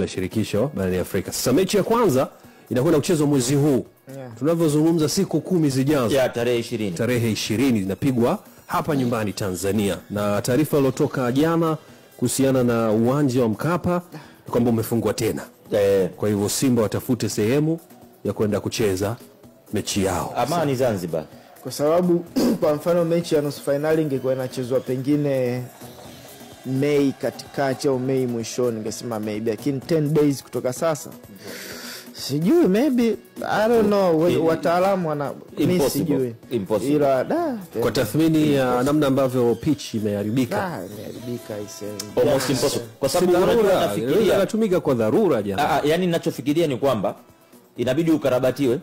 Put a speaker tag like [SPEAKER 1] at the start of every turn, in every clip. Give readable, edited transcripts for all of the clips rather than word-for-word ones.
[SPEAKER 1] la shirikisho barani Afrika. Sasa mechi ya kwanza inakwenda kuchezwa mwezi huu. Tunavyozungumza siku 10 zijazo.
[SPEAKER 2] Tarehe 20.
[SPEAKER 1] Tarehe 20 zinapigwa hapa nyumbani Tanzania. Na taarifa iliyotoka jana kuhusiana na uwanja wa Mkapa ni kwamba umefungwa tena. Kwa hivyo Simba watafute sehemu ya kwenda kucheza mechi yao.
[SPEAKER 2] Amani Zanzibar.
[SPEAKER 3] Kwa sababu kwa mfano mechi ya nusu finali ingekuwa inachezwa pengine Mei katikati au Mei mwishoni, ningesema maybe, lakini 10 days kutoka sasa. Sijui, maybe, I don't know, wataalamu wana mimi sijui. Ila
[SPEAKER 1] kwa tathmini ya namna ambavyo pitch imeharibika.
[SPEAKER 3] Imeharibika
[SPEAKER 2] Almost impossible. Kwa sababu unafikiria
[SPEAKER 1] inatumika kwa dharura jana.
[SPEAKER 2] Yaani ninachofikiria ni kwamba inabidi ukarabatiwe,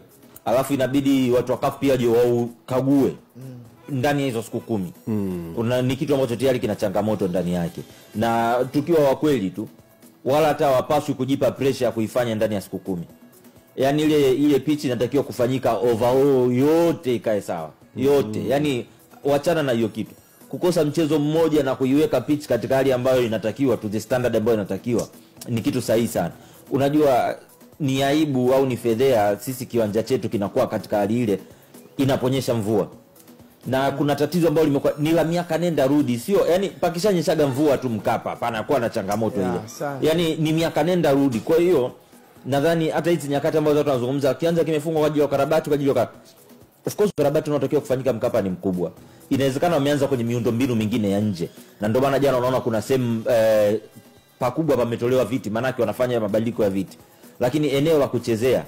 [SPEAKER 2] alafu inabidi watu wa CAF pia waje waukague ndani ya hizo siku 10. Ni kitu ambacho tayari kina changamoto ndani yake. Na tukiwa wa kweli tu, wala hata wapaswi kujipa pressure ya kuifanya ndani ya siku 10. Yaani ile pitch inatakiwa kufanyika overall yote ikae sawa. Yote. Yaani wachana na hiyo kitu. Kukosa mchezo mmoja na kuiweka pitch katika hali ambayo inatakiwa, to the standard ambayo inatakiwa, ni kitu sahihi sana. Unajua ni aibu au ni fedhea sisi kiwanja chetu kinakuwa katika hali ile inaponyesha mvua. Na kuna tatizo ambalo limekuwa ni la miaka nenda rudi, sio yani pakishanyeshaga mvua tu Mkapa hapana kuwa na changamoto ile. Yani ni miaka nenda rudi. Kwa hiyo nadhani hata hizi nyakati ambazo watu wanazungumza kianza kimefungwa kwa ajili ya karabati, kwa ajili ya of course karabati unaotakiwa kufanyika Mkapa ni mkubwa. Inawezekana wameanza kwenye miundombinu mingine ya nje. Na ndio maana jana unaona kuna sehemu pakubwa pametolewa viti, maana yake wanafanya mabadiliko ya viti. Lakini eneo la kuchezea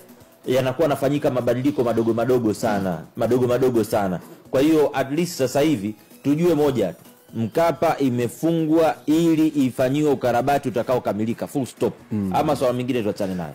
[SPEAKER 2] yanakuwa nafanyika mabadiliko madogo madogo sana. Kwa hiyo at least sasa hivi tujue moja, Mkapa imefungwa ili ifanyiwe ukarabati utakao kamilika, full stop. Ama swala mingine tuachane nayo.